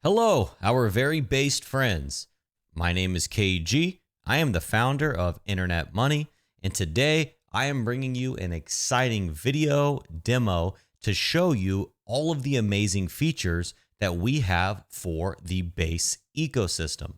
Hello, our very based friends. My name is KG. I am the founder of Internet Money, and today I am bringing you an exciting video demo to show you all of the amazing features that we have for the Base ecosystem.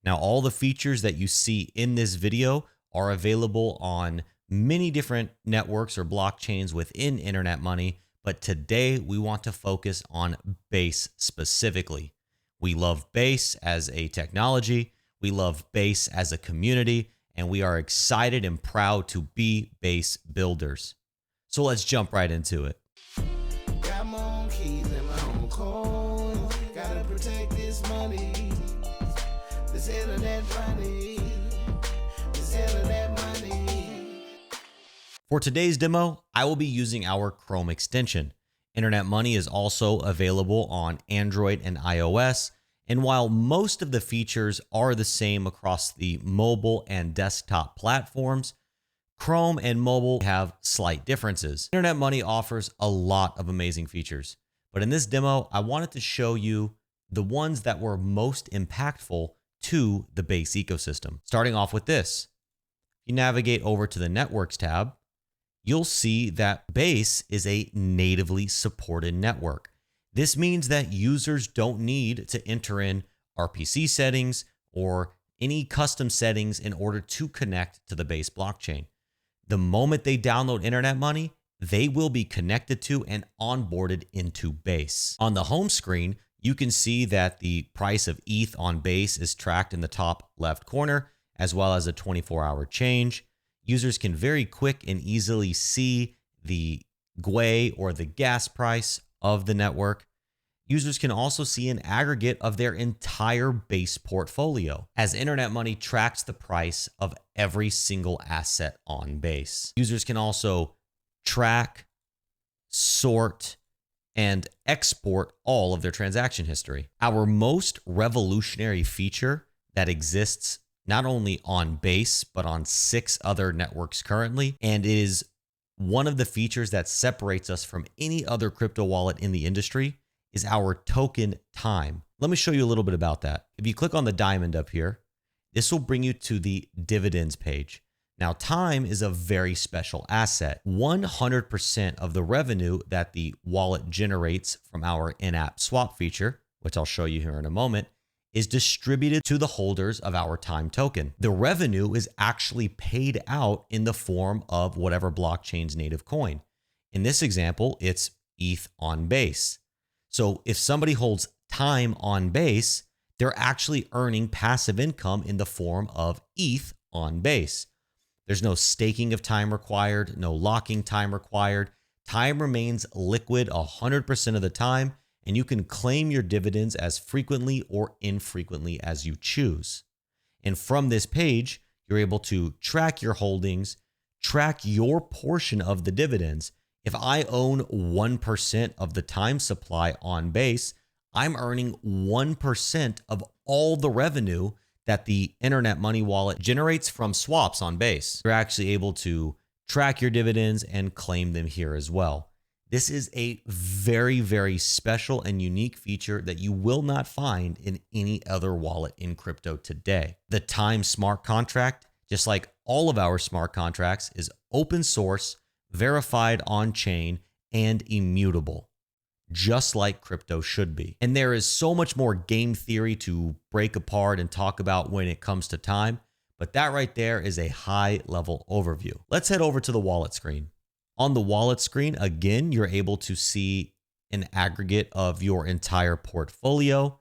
Now, all the features that you see in this video are available on many different networks or blockchains within Internet Money, but today we want to focus on Base specifically. We love Base as a technology, we love Base as a community, and we are excited and proud to be Base builders. So let's jump right into it. Got my own keys and my own coins. Gotta protect this money. This internet money. This internet money. For today's demo, I will be using our Chrome extension. Internet Money is also available on Android and iOS, and while most of the features are the same across the mobile and desktop platforms, Chrome and mobile have slight differences. Internet Money offers a lot of amazing features, but in this demo, I wanted to show you the ones that were most impactful to the Base ecosystem. Starting off with this, you navigate over to the Networks tab, you'll see that Base is a natively supported network. This means that users don't need to enter in RPC settings or any custom settings in order to connect to the Base blockchain. The moment they download Internet Money, they will be connected to and onboarded into Base. On the home screen, you can see that the price of ETH on Base is tracked in the top left corner, as well as a 24-hour change. Users can very quick and easily see the GWEI or the gas price of the network. Users can also see an aggregate of their entire Base portfolio, as Internet Money tracks the price of every single asset on Base. Users can also track, sort, and export all of their transaction history. Our most revolutionary feature that exists not only on Base, but on 6 other networks currently, and it is one of the features that separates us from any other crypto wallet in the industry, is our token time. Let me show you a little bit about that. If you click on the diamond up here, this will bring you to the dividends page. Now, time is a very special asset. 100% of the revenue that the wallet generates from our in-app swap feature, which I'll show you here in a moment, is distributed to the holders of our time token. The revenue is actually paid out in the form of whatever blockchain's native coin. In this example, it's ETH on Base. So if somebody holds time on Base, they're actually earning passive income in the form of ETH on Base. There's no staking of time required, no locking time required. Time remains liquid 100% of the time, and you can claim your dividends as frequently or infrequently as you choose. And from this page, you're able to track your holdings, track your portion of the dividends. If I own 1% of the time supply on Base, I'm earning 1% of all the revenue that the Internet Money wallet generates from swaps on Base. You're actually able to track your dividends and claim them here as well. This is a very, very special and unique feature that you will not find in any other wallet in crypto today. The Time smart contract, just like all of our smart contracts, is open source, verified on chain, and immutable, just like crypto should be. And there is so much more game theory to break apart and talk about when it comes to time, but that right there is a high level overview. Let's head over to the wallet screen. On the wallet screen, again, you're able to see an aggregate of your entire portfolio.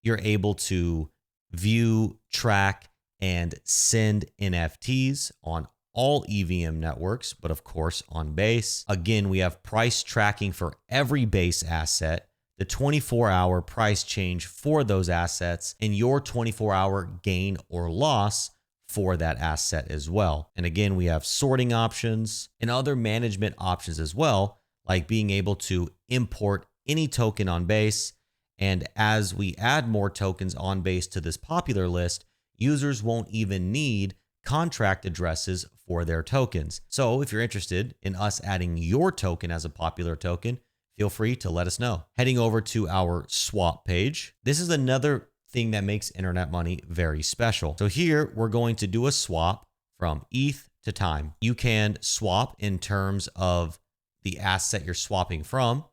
You're able to view, track, and send NFTs on all EVM networks, but of course on Base. Again, we have price tracking for every Base asset, the 24-hour price change for those assets, and your 24-hour gain or loss for that asset as well. And again, we have sorting options and other management options as well, like being able to import any token on Base. And as we add more tokens on Base to this popular list, users won't even need contract addresses for their tokens. So if you're interested in us adding your token as a popular token, feel free to let us know. Heading over to our swap page. This is another thing that makes Internet Money very special. So here we're going to do a swap from ETH to time. You can swap in terms of the asset you're swapping from,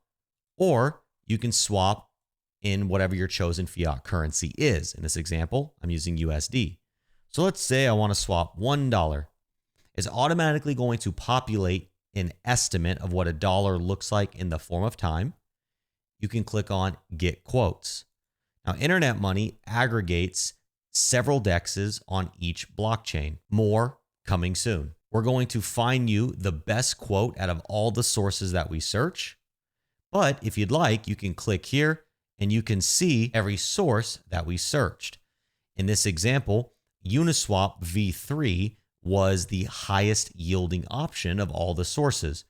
or you can swap in whatever your chosen fiat currency is. In this example, I'm using USD. So let's say I want to swap $1. It's automatically going to populate an estimate of what a dollar looks like in the form of time. You can click on Get Quotes. Now, Internet Money aggregates several dexes on each blockchain. More coming soon. We're going to find you the best quote out of all the sources that we search. But if you'd like, you can click here and you can see every source that we searched. In this example, Uniswap v3 was the highest yielding option of all the sources.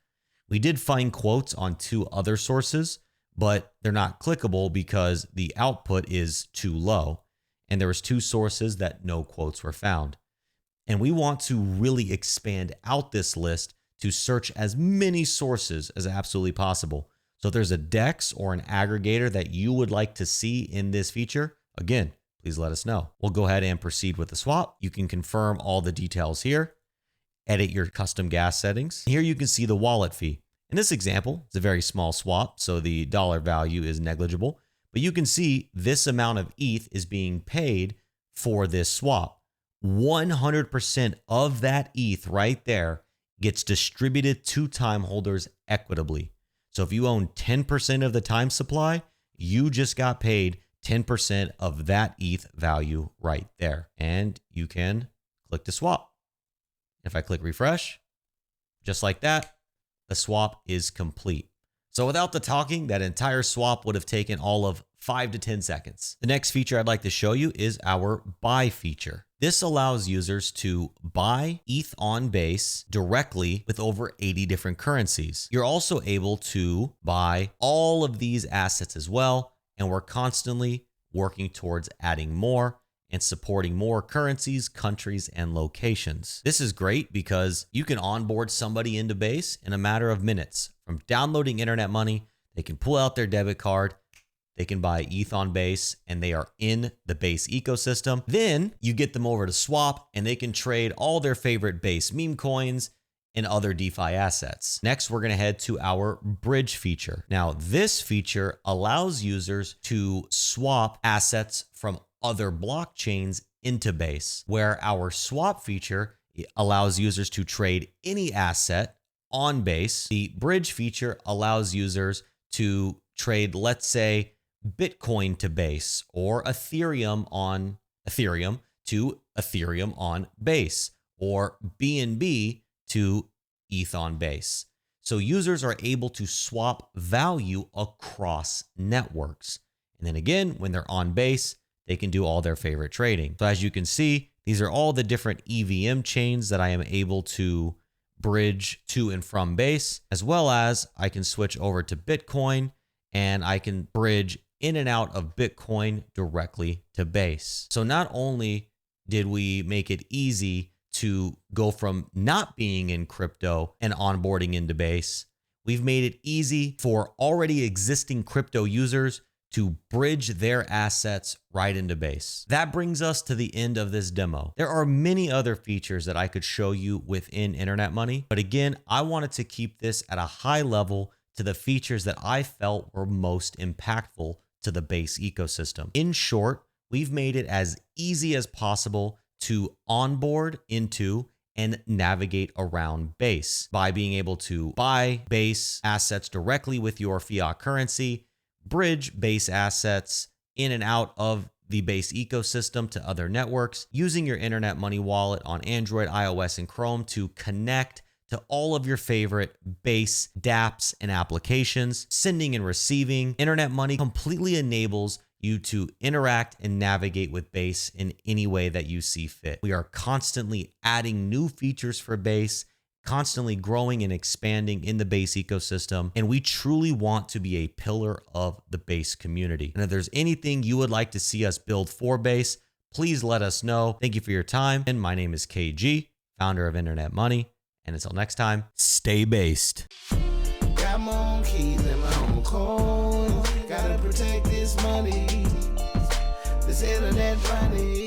We did find quotes on 2 other sources, but they're not clickable because the output is too low. And there was 2 sources that no quotes were found. And we want to really expand out this list to search as many sources as absolutely possible. So if there's a DEX or an aggregator that you would like to see in this feature, again, please let us know. We'll go ahead and proceed with the swap. You can confirm all the details here, edit your custom gas settings. Here you can see the wallet fee. In this example, it's a very small swap, so the dollar value is negligible, but you can see this amount of ETH is being paid for this swap. 100% of that ETH right there gets distributed to time holders equitably. So if you own 10% of the time supply, you just got paid 10% of that ETH value right there. And you can click to swap. If I click refresh, just like that, the swap is complete. So without the talking, that entire swap would have taken all of 5 to 10 seconds. The next feature I'd like to show you is our buy feature. This allows users to buy ETH on Base directly with over 80 different currencies. You're also able to buy all of these assets as well, and we're constantly working towards adding more and supporting more currencies, countries, and locations. This is great because you can onboard somebody into Base in a matter of minutes. From downloading Internet Money, they can pull out their debit card, they can buy ETH on Base, and they are in the Base ecosystem. Then you get them over to Swap, and they can trade all their favorite Base meme coins and other DeFi assets. Next, we're gonna head to our bridge feature. Now, this feature allows users to swap assets from other blockchains into Base, where our swap feature allows users to trade any asset on Base. The bridge feature allows users to trade, let's say, Bitcoin to Base or Ethereum on Ethereum to Ethereum on Base or BNB to ETH on Base. So users are able to swap value across networks. And then again, when they're on Base, they can do all their favorite trading. So as you can see, these are all the different EVM chains that I am able to bridge to and from Base, as well as I can switch over to Bitcoin and I can bridge in and out of Bitcoin directly to Base. So not only did we make it easy to go from not being in crypto and onboarding into Base, we've made it easy for already existing crypto users to bridge their assets right into Base. That brings us to the end of this demo. There are many other features that I could show you within Internet Money, but again, I wanted to keep this at a high level to the features that I felt were most impactful to the Base ecosystem. In short, we've made it as easy as possible to onboard into and navigate around Base by being able to buy Base assets directly with your fiat currency, bridge Base assets in and out of the Base ecosystem to other networks, using your Internet Money wallet on Android, iOS, and Chrome to connect to all of your favorite Base dApps and applications, sending and receiving. Internet Money completely enables you to interact and navigate with Base in any way that you see fit. We are constantly adding new features for Base, constantly growing and expanding in the Base ecosystem, and we truly want to be a pillar of the Base community. And if there's anything you would like to see us build for Base, please let us know. Thank you for your time. And my name is KG, founder of Internet Money. And until next time, stay based. Got got my own keys and my own coins. Gotta protect this money. This internet money.